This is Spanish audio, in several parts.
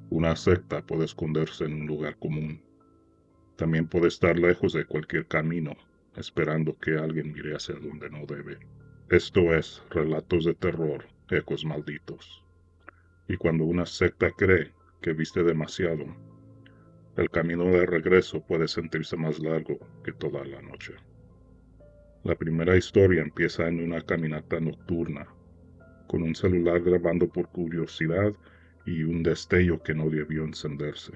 Una secta puede esconderse en un lugar común. También puede estar lejos de cualquier camino, esperando que alguien mire hacia donde no debe. Esto es Relatos de Terror, Ecos Malditos. Y cuando una secta cree que viste demasiado, el camino de regreso puede sentirse más largo que toda la noche. La primera historia empieza en una caminata nocturna, con un celular grabando por curiosidad y un destello que no debió encenderse.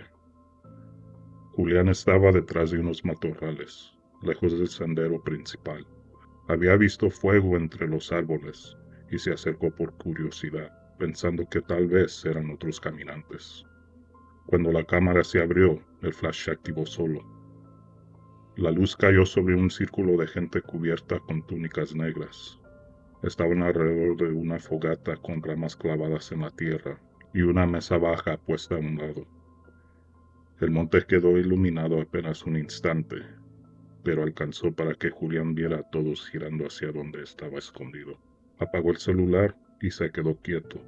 Julián estaba detrás de unos matorrales, lejos del sendero principal. Había visto fuego entre los árboles y se acercó por curiosidad, pensando que tal vez eran otros caminantes. Cuando la cámara se abrió, el flash se activó solo. La luz cayó sobre un círculo de gente cubierta con túnicas negras. Estaban alrededor de una fogata con ramas clavadas en la tierra y una mesa baja puesta a un lado. El monte quedó iluminado apenas un instante, pero alcanzó para que Julián viera a todos girando hacia donde estaba escondido. Apagó el celular y se quedó quieto.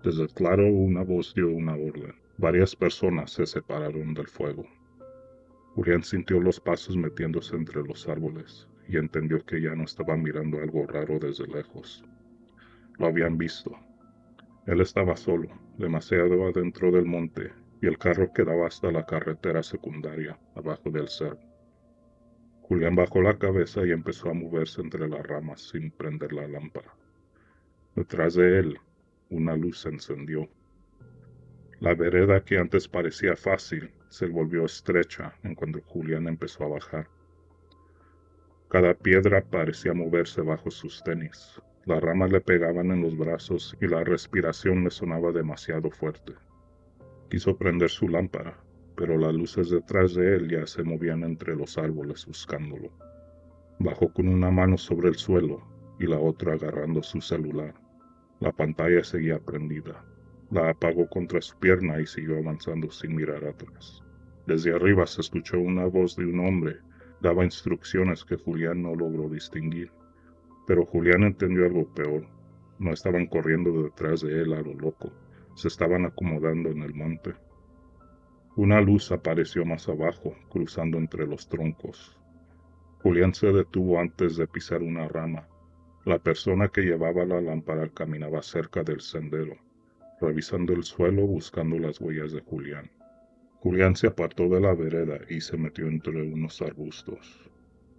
Desde el claro una voz dio una orden. Varias personas se separaron del fuego. Julián sintió los pasos metiéndose entre los árboles y entendió que ya no estaba mirando algo raro desde lejos. Lo habían visto. Él estaba solo, demasiado adentro del monte, y el carro quedaba hasta la carretera secundaria, abajo del cerro. Julián bajó la cabeza y empezó a moverse entre las ramas sin prender la lámpara. Detrás de él, una luz se encendió. La vereda que antes parecía fácil se volvió estrecha en cuando Julián empezó a bajar. Cada piedra parecía moverse bajo sus tenis. Las ramas le pegaban en los brazos y la respiración le sonaba demasiado fuerte. Quiso prender su lámpara, pero las luces detrás de él ya se movían entre los árboles buscándolo. Bajó con una mano sobre el suelo y la otra agarrando su celular. La pantalla seguía prendida. La apagó contra su pierna y siguió avanzando sin mirar atrás. Desde arriba se escuchó una voz de un hombre. Daba instrucciones que Julián no logró distinguir. Pero Julián entendió algo peor. No estaban corriendo detrás de él a lo loco. Se estaban acomodando en el monte. Una luz apareció más abajo, cruzando entre los troncos. Julián se detuvo antes de pisar una rama. La persona que llevaba la lámpara caminaba cerca del sendero, revisando el suelo buscando las huellas de Julián. Julián se apartó de la vereda y se metió entre unos arbustos.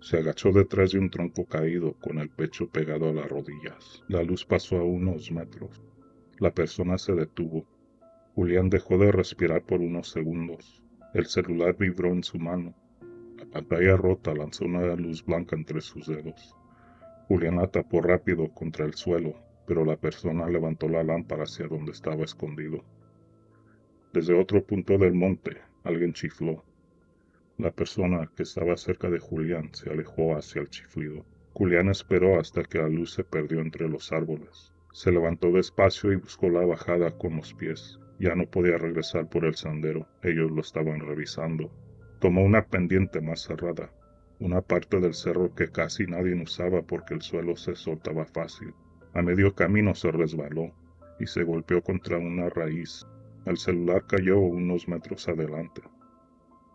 Se agachó detrás de un tronco caído con el pecho pegado a las rodillas. La luz pasó a unos metros. La persona se detuvo. Julián dejó de respirar por unos segundos. El celular vibró en su mano. La pantalla rota lanzó una luz blanca entre sus dedos. Julián la tapó rápido contra el suelo, pero la persona levantó la lámpara hacia donde estaba escondido. Desde otro punto del monte, alguien chifló. La persona que estaba cerca de Julián se alejó hacia el chiflido. Julián esperó hasta que la luz se perdió entre los árboles. Se levantó despacio y buscó la bajada con los pies. Ya no podía regresar por el sendero, ellos lo estaban revisando. Tomó una pendiente más cerrada, una parte del cerro que casi nadie usaba porque el suelo se soltaba fácil. A medio camino se resbaló y se golpeó contra una raíz. El celular cayó unos metros adelante.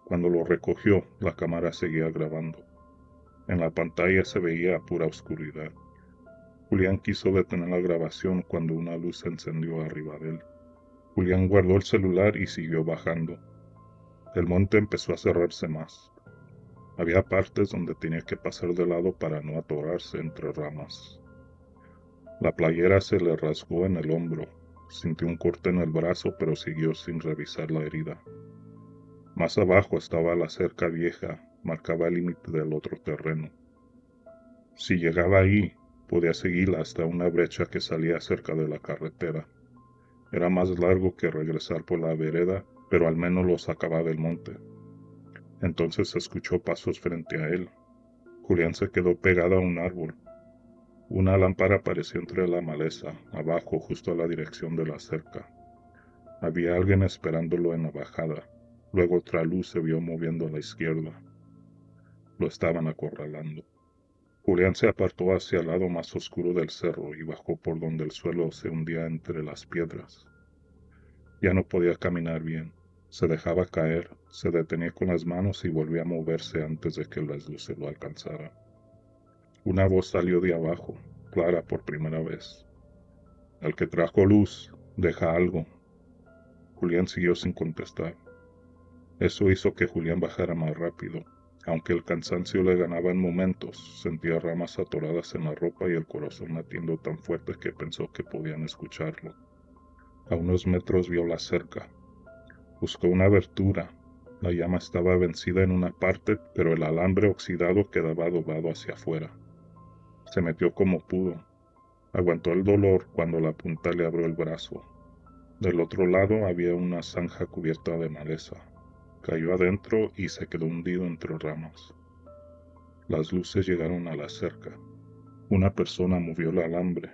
Cuando lo recogió, la cámara seguía grabando. En la pantalla se veía pura oscuridad. Julián quiso detener la grabación cuando una luz se encendió arriba de él. Julián guardó el celular y siguió bajando. El monte empezó a cerrarse más. Había partes donde tenía que pasar de lado para no atorarse entre ramas. La playera se le rasgó en el hombro. Sintió un corte en el brazo, pero siguió sin revisar la herida. Más abajo estaba la cerca vieja, marcaba el límite del otro terreno. Si llegaba ahí, podía seguirla hasta una brecha que salía cerca de la carretera. Era más largo que regresar por la vereda, pero al menos lo sacaba del monte. Entonces escuchó pasos frente a él. Julián se quedó pegado a un árbol. Una lámpara apareció entre la maleza, abajo, justo a la dirección de la cerca. Había alguien esperándolo en la bajada. Luego otra luz se vio moviendo a la izquierda. Lo estaban acorralando. Julián se apartó hacia el lado más oscuro del cerro y bajó por donde el suelo se hundía entre las piedras. Ya no podía caminar bien. Se dejaba caer, se detenía con las manos y volvía a moverse antes de que las luces lo alcanzaran. Una voz salió de abajo, clara por primera vez. Al que trajo luz, deja algo. Julián siguió sin contestar. Eso hizo que Julián bajara más rápido. Aunque el cansancio le ganaba en momentos, sentía ramas atoradas en la ropa y el corazón latiendo tan fuerte que pensó que podían escucharlo. A unos metros vio la cerca. Buscó una abertura. La llama estaba vencida en una parte, pero el alambre oxidado quedaba doblado hacia afuera. Se metió como pudo. Aguantó el dolor cuando la punta le abrió el brazo. Del otro lado había una zanja cubierta de maleza. Cayó adentro y se quedó hundido entre ramas. Las luces llegaron a la cerca. Una persona movió el alambre.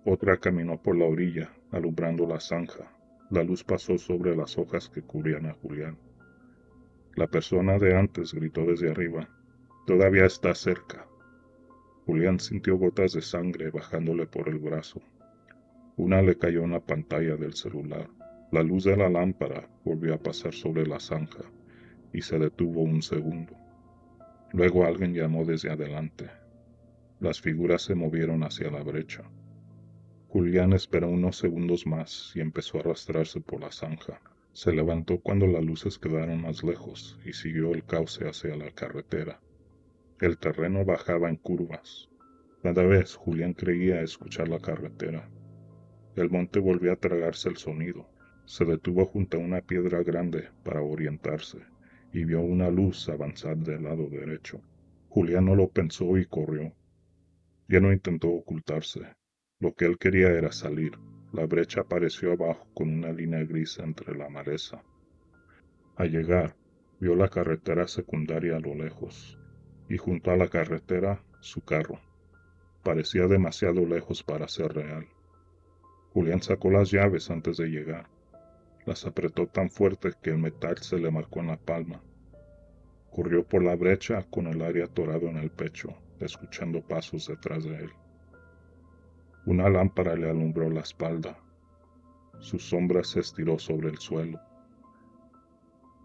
Otra caminó por la orilla, alumbrando la zanja. La luz pasó sobre las hojas que cubrían a Julián. La persona de antes gritó desde arriba. Todavía está cerca. Julián sintió gotas de sangre bajándole por el brazo. Una le cayó en la pantalla del celular. La luz de la lámpara volvió a pasar sobre la zanja y se detuvo un segundo. Luego alguien llamó desde adelante. Las figuras se movieron hacia la brecha. Julián esperó unos segundos más y empezó a arrastrarse por la zanja. Se levantó cuando las luces quedaron más lejos y siguió el cauce hacia la carretera. El terreno bajaba en curvas. Cada vez Julián creía escuchar la carretera. El monte volvió a tragarse el sonido. Se detuvo junto a una piedra grande para orientarse y vio una luz avanzar del lado derecho. Julián no lo pensó y corrió. Ya no intentó ocultarse. Lo que él quería era salir. La brecha apareció abajo con una línea gris entre la maleza. Al llegar, vio la carretera secundaria a lo lejos, y junto a la carretera, su carro. Parecía demasiado lejos para ser real. Julián sacó las llaves antes de llegar. Las apretó tan fuerte que el metal se le marcó en la palma. Corrió por la brecha con el aire atorado en el pecho, escuchando pasos detrás de él. Una lámpara le alumbró la espalda. Su sombra se estiró sobre el suelo.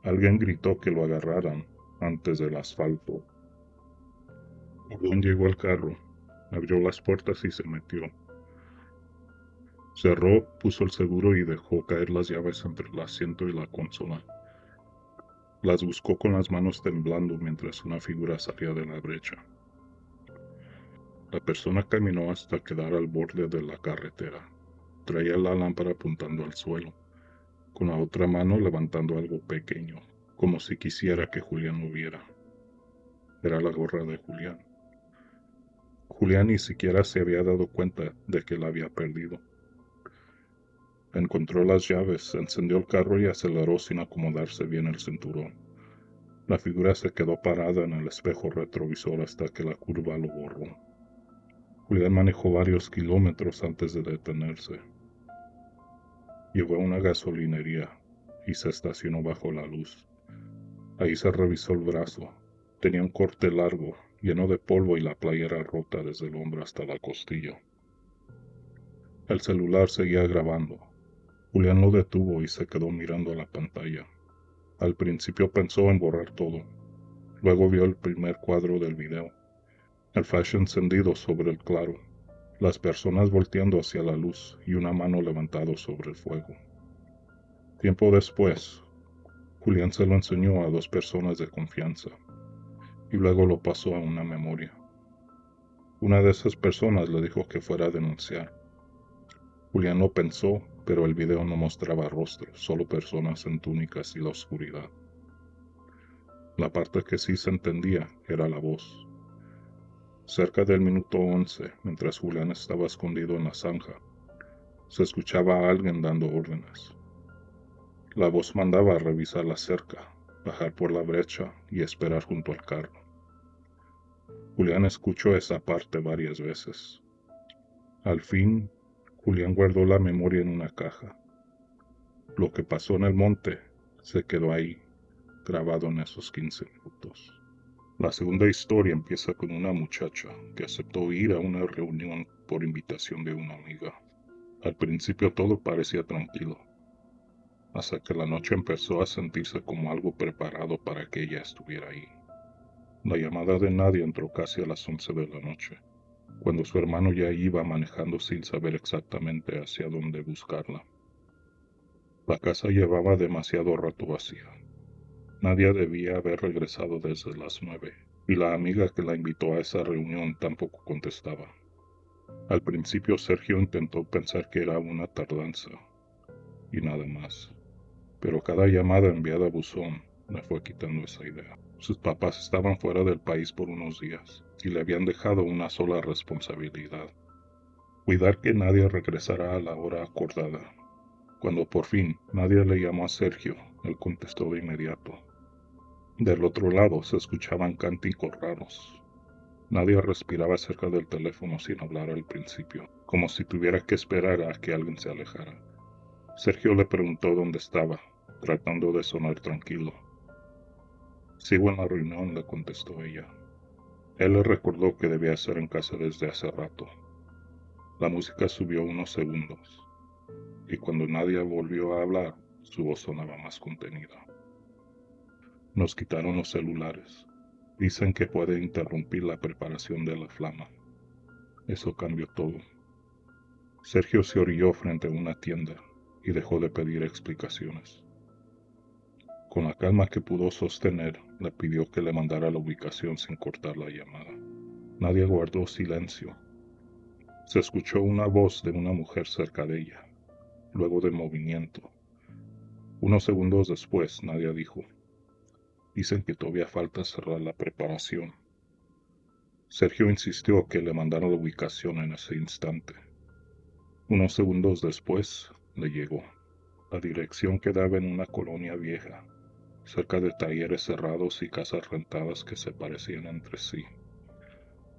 Alguien gritó que lo agarraran antes del asfalto. Julián llegó al carro, abrió las puertas y se metió. Cerró, puso el seguro y dejó caer las llaves entre el asiento y la consola. Las buscó con las manos temblando mientras una figura salía de la brecha. La persona caminó hasta quedar al borde de la carretera. Traía la lámpara apuntando al suelo, con la otra mano levantando algo pequeño, como si quisiera que Julián lo viera. Era la gorra de Julián. Julián ni siquiera se había dado cuenta de que la había perdido. Encontró las llaves, encendió el carro y aceleró sin acomodarse bien el cinturón. La figura se quedó parada en el espejo retrovisor hasta que la curva lo borró. Julián manejó varios kilómetros antes de detenerse. Llegó a una gasolinería y se estacionó bajo la luz. Ahí se revisó el brazo. Tenía un corte largo, lleno de polvo y la playera rota desde el hombro hasta la costilla. El celular seguía grabando. Julián lo detuvo y se quedó mirando a la pantalla. Al principio pensó en borrar todo. Luego vio el primer cuadro del video. El flash encendido sobre el claro. Las personas volteando hacia la luz y una mano levantada sobre el fuego. Tiempo después, Julián se lo enseñó a dos personas de confianza y luego lo pasó a una memoria. Una de esas personas le dijo que fuera a denunciar. Julián lo pensó, pero el video no mostraba rostros, solo personas en túnicas y la oscuridad. La parte que sí se entendía era la voz. Cerca del minuto 11, mientras Julián estaba escondido en la zanja, se escuchaba a alguien dando órdenes. La voz mandaba a revisar la cerca, bajar por la brecha y esperar junto al carro. Julián escuchó esa parte varias veces. Al fin, Julián guardó la memoria en una caja. Lo que pasó en el monte se quedó ahí, grabado en esos 15 minutos. La segunda historia empieza con una muchacha que aceptó ir a una reunión por invitación de una amiga. Al principio todo parecía tranquilo, hasta que la noche empezó a sentirse como algo preparado para que ella estuviera ahí. La llamada de Nadia entró casi a las 11 de la noche, cuando su hermano ya iba manejando sin saber exactamente hacia dónde buscarla. La casa llevaba demasiado rato vacía. Nadia debía haber regresado desde las 9, y la amiga que la invitó a esa reunión tampoco contestaba. Al principio Sergio intentó pensar que era una tardanza, y nada más, pero cada llamada enviada a buzón le fue quitando esa idea. Sus papás estaban fuera del país por unos días, y le habían dejado una sola responsabilidad: cuidar que Nadia regresara a la hora acordada. Cuando por fin Nadia le llamó a Sergio, él contestó de inmediato. Del otro lado se escuchaban cánticos raros. Nadia respiraba cerca del teléfono sin hablar al principio, como si tuviera que esperar a que alguien se alejara. Sergio le preguntó dónde estaba, tratando de sonar tranquilo. Sigo en la reunión, le contestó ella. Él le recordó que debía estar en casa desde hace rato. La música subió unos segundos, y cuando Nadia volvió a hablar, su voz sonaba más contenida. Nos quitaron los celulares. Dicen que puede interrumpir la preparación de la flama. Eso cambió todo. Sergio se orilló frente a una tienda y dejó de pedir explicaciones. Con la calma que pudo sostener, le pidió que le mandara la ubicación sin cortar la llamada. Nadia guardó silencio. Se escuchó una voz de una mujer cerca de ella, luego de movimiento. Unos segundos después, Nadia dijo: dicen que todavía falta cerrar la preparación. Sergio insistió que le mandara la ubicación en ese instante. Unos segundos después, le llegó. La dirección quedaba en una colonia vieja, cerca de talleres cerrados y casas rentadas que se parecían entre sí.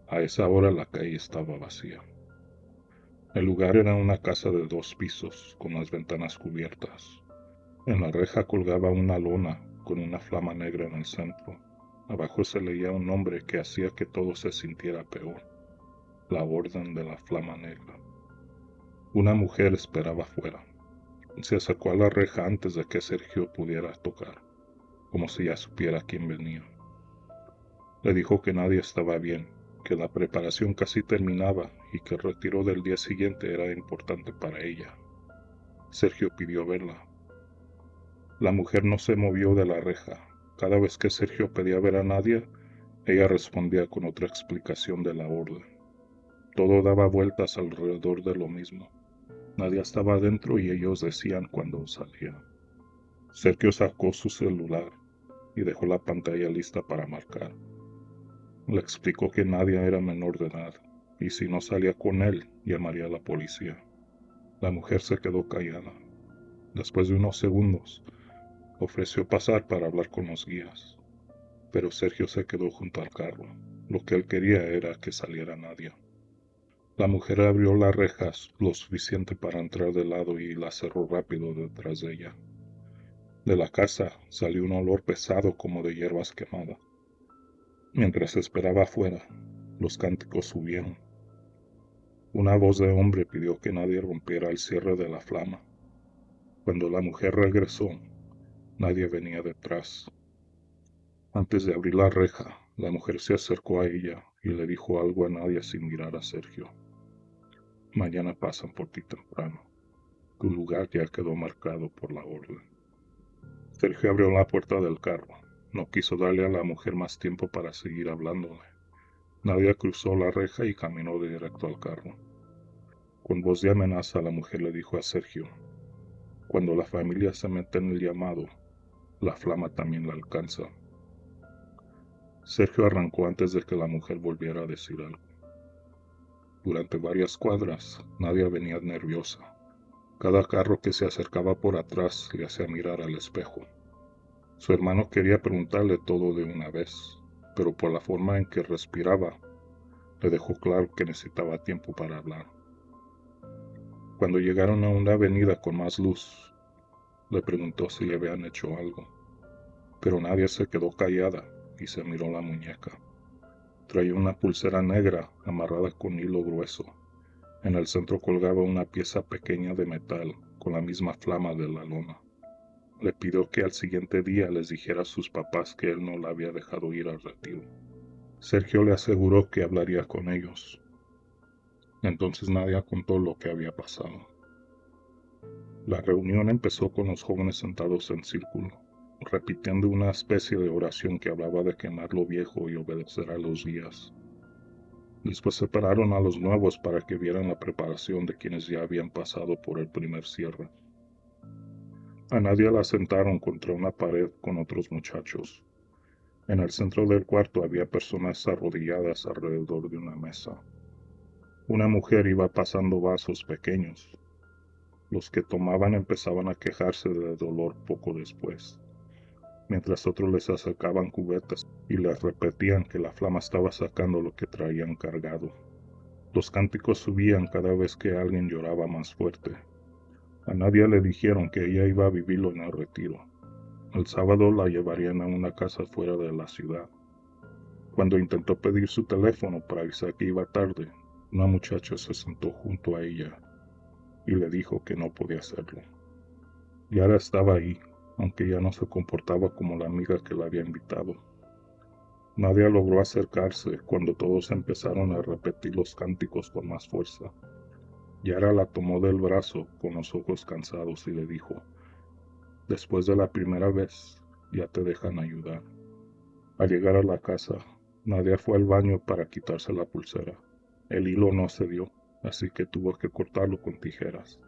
A esa hora la calle estaba vacía. El lugar era una casa de 2 pisos, con las ventanas cubiertas. En la reja colgaba una lona con una flama negra en el centro. Abajo se leía un nombre que hacía que todo se sintiera peor: la Orden de la Flama Negra. Una mujer esperaba afuera. Se acercó a la reja antes de que Sergio pudiera tocar, como si ya supiera quién venía. Le dijo que nadie estaba bien, que la preparación casi terminaba y que el retiro del día siguiente era importante para ella. Sergio pidió verla. La mujer no se movió de la reja. Cada vez que Sergio pedía ver a Nadia, ella respondía con otra explicación de la orden. Todo daba vueltas alrededor de lo mismo. Nadia estaba adentro y ellos decían cuando salía. Sergio sacó su celular y dejó la pantalla lista para marcar. Le explicó que Nadia era menor de edad y si no salía con él, llamaría a la policía. La mujer se quedó callada. Después de unos segundos, ofreció pasar para hablar con los guías, pero Sergio se quedó junto al carro. Lo que él quería era que saliera Nadia. La mujer abrió las rejas lo suficiente para entrar de lado y la cerró rápido detrás de ella. De la casa salió un olor pesado como de hierbas quemadas. Mientras esperaba afuera, los cánticos subieron. Una voz de hombre pidió que nadie rompiera el cierre de la flama. Cuando la mujer regresó, nadie venía detrás. Antes de abrir la reja, la mujer se acercó a ella y le dijo algo a Nadia sin mirar a Sergio. Mañana pasan por ti temprano. Tu lugar ya quedó marcado por la orden. Sergio abrió la puerta del carro. No quiso darle a la mujer más tiempo para seguir hablándole. Nadia cruzó la reja y caminó directo al carro. Con voz de amenaza, la mujer le dijo a Sergio: cuando la familia se mete en el llamado, la flama también la alcanza. Sergio arrancó antes de que la mujer volviera a decir algo. Durante varias cuadras, Nadia venía nerviosa. Cada carro que se acercaba por atrás le hacía mirar al espejo. Su hermano quería preguntarle todo de una vez, pero por la forma en que respiraba, le dejó claro que necesitaba tiempo para hablar. Cuando llegaron a una avenida con más luz, le preguntó si le habían hecho algo, pero Nadia se quedó callada y se miró la muñeca. Traía una pulsera negra amarrada con hilo grueso. En el centro colgaba una pieza pequeña de metal con la misma flama de la lona. Le pidió que al siguiente día les dijera a sus papás que él no la había dejado ir al retiro. Sergio le aseguró que hablaría con ellos. Entonces Nadia contó lo que había pasado. La reunión empezó con los jóvenes sentados en círculo, repitiendo una especie de oración que hablaba de quemar lo viejo y obedecer a los guías. Después separaron a los nuevos para que vieran la preparación de quienes ya habían pasado por el primer cierre. A Nadia la sentaron contra una pared con otros muchachos. En el centro del cuarto había personas arrodilladas alrededor de una mesa. Una mujer iba pasando vasos pequeños. Los que tomaban empezaban a quejarse de dolor poco después, mientras otros les acercaban cubetas y les repetían que la flama estaba sacando lo que traían cargado. Los cánticos subían cada vez que alguien lloraba más fuerte. A Nadia le dijeron que ella iba a vivirlo en el retiro. El sábado la llevarían a una casa fuera de la ciudad. Cuando intentó pedir su teléfono para avisar que iba tarde, una muchacha se sentó junto a ella y le dijo que no podía hacerlo. Yara estaba ahí, aunque ya no se comportaba como la amiga que la había invitado. Nadia logró acercarse cuando todos empezaron a repetir los cánticos con más fuerza. Yara la tomó del brazo con los ojos cansados y le dijo: «Después de la primera vez, ya te dejan ayudar». Al llegar a la casa, Nadia fue al baño para quitarse la pulsera. El hilo no cedió, así que tuvo que cortarlo con tijeras.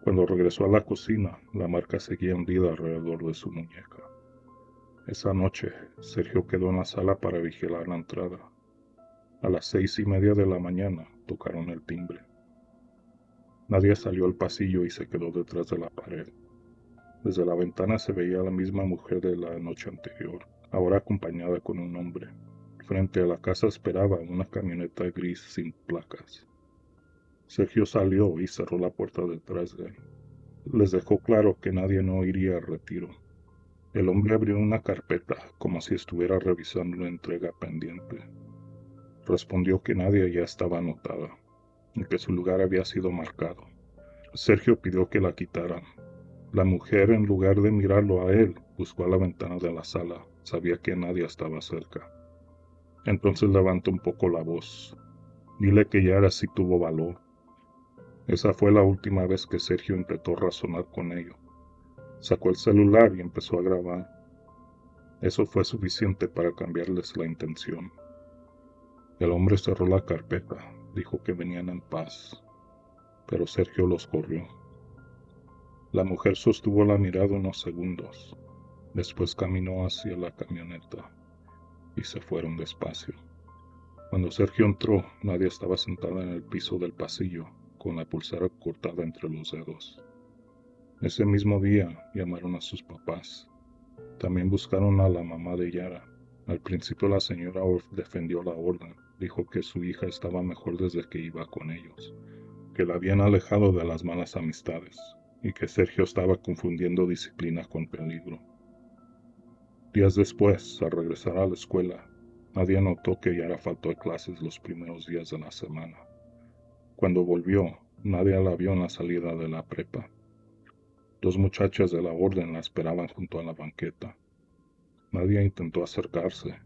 Cuando regresó a la cocina, la marca seguía hundida alrededor de su muñeca. Esa noche, Sergio quedó en la sala para vigilar la entrada. A las 6:30 de la mañana tocaron el timbre. Nadia salió al pasillo y se quedó detrás de la pared. Desde la ventana se veía a la misma mujer de la noche anterior, ahora acompañada con un hombre. Frente a la casa esperaba una camioneta gris sin placas. Sergio salió y cerró la puerta detrás de él. Les dejó claro que nadie no iría al retiro. El hombre abrió una carpeta como si estuviera revisando una entrega pendiente. Respondió que nadie ya estaba anotada y que su lugar había sido marcado. Sergio pidió que la quitaran. La mujer, en lugar de mirarlo a él, buscó a la ventana de la sala. Sabía que nadie estaba cerca. Entonces levantó un poco la voz. «Dile que Yara sí tuvo valor». Esa fue la última vez que Sergio intentó razonar con ello. Sacó el celular y empezó a grabar. Eso fue suficiente para cambiarles la intención. El hombre cerró la carpeta, dijo que venían en paz, pero Sergio los corrió. La mujer sostuvo la mirada unos segundos, después caminó hacia la camioneta y se fueron despacio. Cuando Sergio entró, Nadia estaba sentada en el piso del pasillo, con la pulsera cortada entre los dedos. Ese mismo día llamaron a sus papás. También buscaron a la mamá de Yara. Al principio la señora Orff defendió la orden. Dijo que su hija estaba mejor desde que iba con ellos, que la habían alejado de las malas amistades y que Sergio estaba confundiendo disciplina con peligro. Días después, al regresar a la escuela, Nadia notó que Yara faltó a clases los primeros días de la semana. Cuando volvió, Nadia la vio en la salida de la prepa. Dos muchachas de la orden la esperaban junto a la banqueta. Nadia intentó acercarse,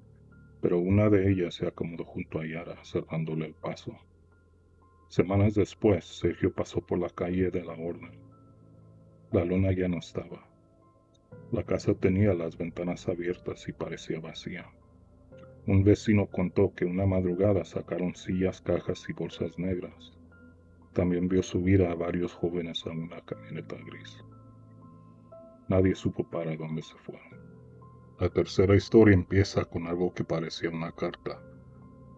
pero una de ellas se acomodó junto a Yara, cerrándole el paso. Semanas después, Sergio pasó por la calle de la orden. La luna ya no estaba. La casa tenía las ventanas abiertas y parecía vacía. Un vecino contó que una madrugada sacaron sillas, cajas y bolsas negras. También vio subir a varios jóvenes a una camioneta gris. Nadie supo para dónde se fueron. La tercera historia empieza con algo que parecía una carta,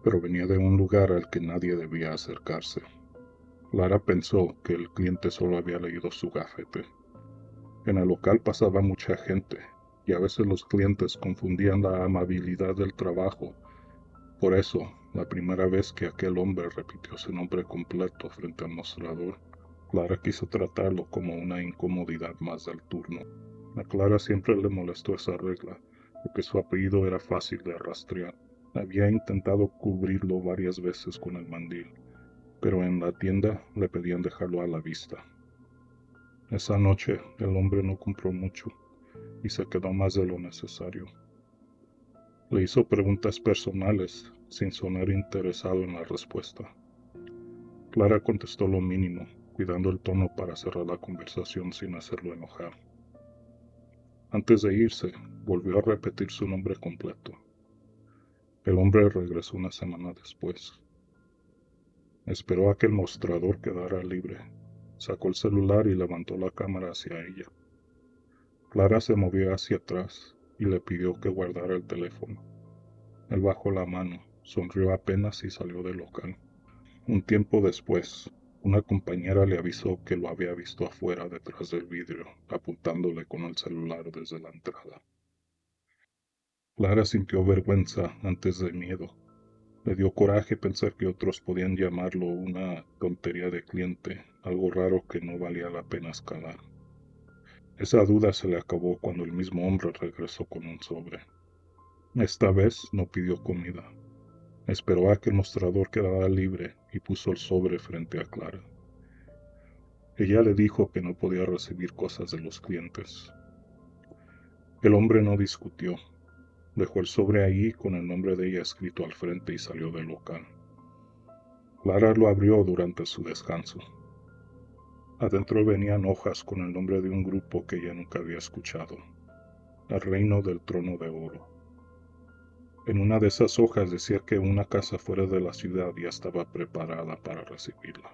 pero venía de un lugar al que nadie debía acercarse. Lara pensó que el cliente solo había leído su gafete. En el local pasaba mucha gente, y a veces los clientes confundían la amabilidad del trabajo. Por eso, la primera vez que aquel hombre repitió su nombre completo frente al mostrador, Clara quiso tratarlo como una incomodidad más del turno. A Clara siempre le molestó esa regla, porque su apellido era fácil de rastrear. Había intentado cubrirlo varias veces con el mandil, pero en la tienda le pedían dejarlo a la vista. Esa noche el hombre no compró mucho y se quedó más de lo necesario. Le hizo preguntas personales sin sonar interesado en la respuesta. Clara contestó lo mínimo, cuidando el tono para cerrar la conversación sin hacerlo enojar. Antes de irse, volvió a repetir su nombre completo. El hombre regresó una semana después. Esperó a que el mostrador quedara libre. Sacó el celular y levantó la cámara hacia ella. Clara se movió hacia atrás y le pidió que guardara el teléfono. Él bajó la mano, sonrió apenas y salió del local. Un tiempo después, una compañera le avisó que lo había visto afuera detrás del vidrio, apuntándole con el celular desde la entrada. Clara sintió vergüenza antes de miedo. Le dio coraje pensar que otros podían llamarlo una tontería de cliente, algo raro que no valía la pena escalar. Esa duda se le acabó cuando el mismo hombre regresó con un sobre. Esta vez no pidió comida. Esperó a que el mostrador quedara libre y puso el sobre frente a Clara. Ella le dijo que no podía recibir cosas de los clientes. El hombre no discutió. Dejó el sobre ahí con el nombre de ella escrito al frente y salió del local. Clara lo abrió durante su descanso. Adentro venían hojas con el nombre de un grupo que ella nunca había escuchado, el Reino del Trono de Oro. En una de esas hojas decía que una casa fuera de la ciudad ya estaba preparada para recibirla.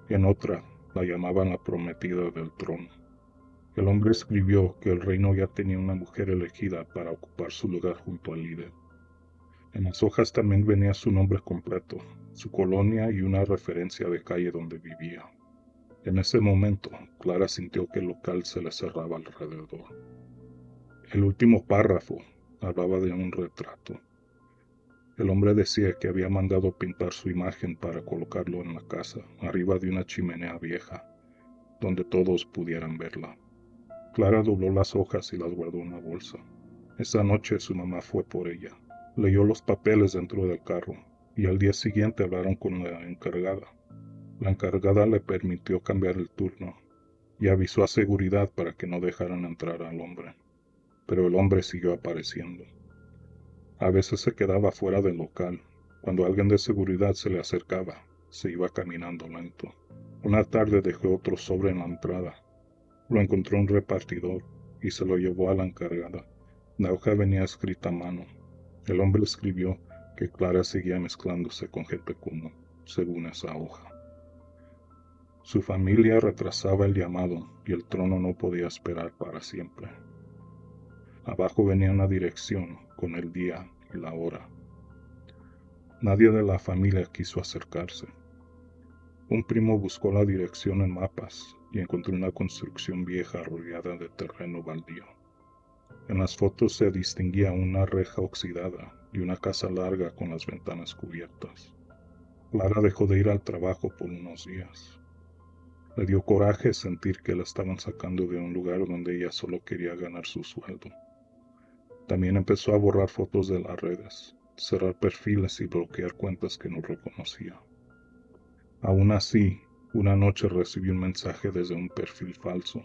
En otra la llamaban la prometida del trono. El hombre escribió que el reino ya tenía una mujer elegida para ocupar su lugar junto al líder. En las hojas también venía su nombre completo, su colonia y una referencia de calle donde vivía. En ese momento, Clara sintió que el local se le cerraba alrededor. El último párrafo hablaba de un retrato. El hombre decía que había mandado pintar su imagen para colocarlo en la casa, arriba de una chimenea vieja, donde todos pudieran verla. Clara dobló las hojas y las guardó en una bolsa. Esa noche su mamá fue por ella. Leyó los papeles dentro del carro y al día siguiente hablaron con la encargada. La encargada le permitió cambiar el turno y avisó a seguridad para que no dejaran entrar al hombre. Pero el hombre siguió apareciendo. A veces se quedaba fuera del local. Cuando alguien de seguridad se le acercaba, se iba caminando lento. Una tarde dejó otro sobre en la entrada. Lo encontró un repartidor y se lo llevó a la encargada. La hoja venía escrita a mano. El hombre escribió que Clara seguía mezclándose con gente común, según esa hoja. Su familia retrasaba el llamado y el trono no podía esperar para siempre. Abajo venía una dirección con el día y la hora. Nadie de la familia quiso acercarse. Un primo buscó la dirección en mapas y encontró una construcción vieja rodeada de terreno baldío. En las fotos se distinguía una reja oxidada y una casa larga con las ventanas cubiertas. Clara dejó de ir al trabajo por unos días. Le dio coraje sentir que la estaban sacando de un lugar donde ella solo quería ganar su sueldo. También empezó a borrar fotos de las redes, cerrar perfiles y bloquear cuentas que no reconocía. Aún así, una noche recibió un mensaje desde un perfil falso.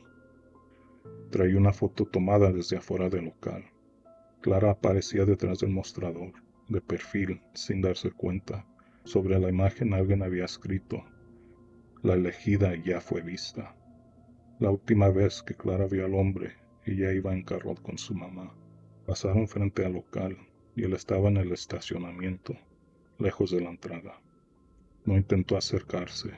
Traía una foto tomada desde afuera del local. Clara aparecía detrás del mostrador, de perfil, sin darse cuenta. Sobre la imagen alguien había escrito: "La elegida ya fue vista". La última vez que Clara vio al hombre, ella iba en carro con su mamá. Pasaron frente al local y él estaba en el estacionamiento, lejos de la entrada. No intentó acercarse,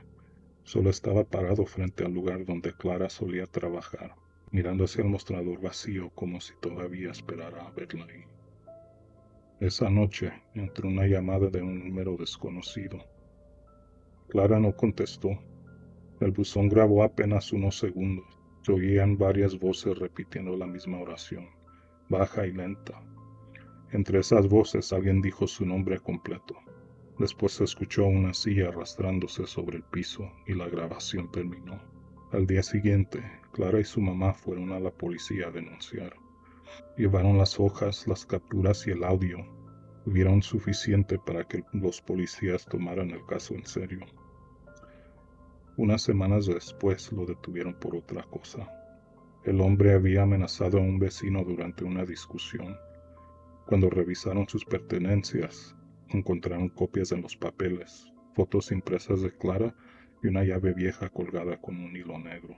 solo estaba parado frente al lugar donde Clara solía trabajar, mirando hacia el mostrador vacío como si todavía esperara a verla ahí. Esa noche entró una llamada de un número desconocido. Clara no contestó. El buzón grabó apenas unos segundos. Se oían varias voces repitiendo la misma oración, baja y lenta. Entre esas voces alguien dijo su nombre completo. Después se escuchó una silla arrastrándose sobre el piso y la grabación terminó. Al día siguiente, Clara y su mamá fueron a la policía a denunciar. Llevaron las hojas, las capturas y el audio. Vieron suficiente para que los policías tomaran el caso en serio. Unas semanas después lo detuvieron por otra cosa. El hombre había amenazado a un vecino durante una discusión. Cuando revisaron sus pertenencias, encontraron copias de los papeles, fotos impresas de Clara y una llave vieja colgada con un hilo negro.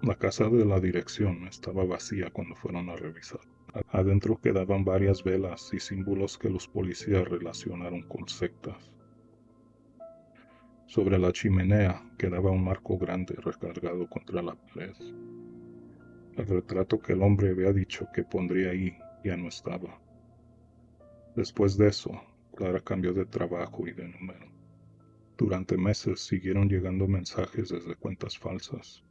La casa de la dirección estaba vacía cuando fueron a revisar. Adentro quedaban varias velas y símbolos que los policías relacionaron con sectas. Sobre la chimenea quedaba un marco grande recargado contra la pared. El retrato que el hombre había dicho que pondría ahí ya no estaba. Después de eso, Clara cambió de trabajo y de número. Durante meses siguieron llegando mensajes desde cuentas falsas.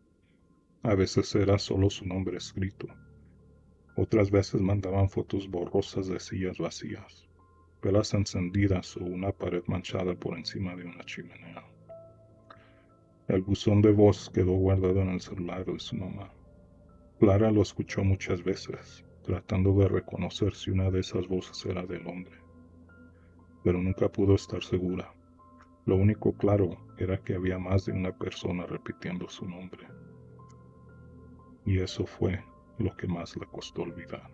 A veces era solo su nombre escrito. Otras veces mandaban fotos borrosas de sillas vacías, velas encendidas o una pared manchada por encima de una chimenea. El buzón de voz quedó guardado en el celular de su mamá. Clara lo escuchó muchas veces, tratando de reconocer si una de esas voces era del hombre, pero nunca pudo estar segura. Lo único claro era que había más de una persona repitiendo su nombre, y eso fue lo que más le costó olvidar.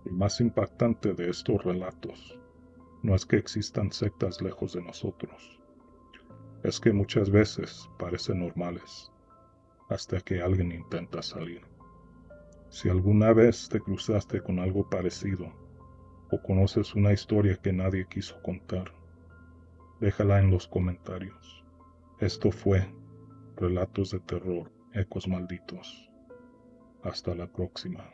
Lo más impactante de estos relatos no es que existan sectas lejos de nosotros, es que muchas veces parecen normales hasta que alguien intenta salir. Si alguna vez te cruzaste con algo parecido o conoces una historia que nadie quiso contar, déjala en los comentarios. Esto fue Relatos de Terror, Ecos Malditos. Hasta la próxima.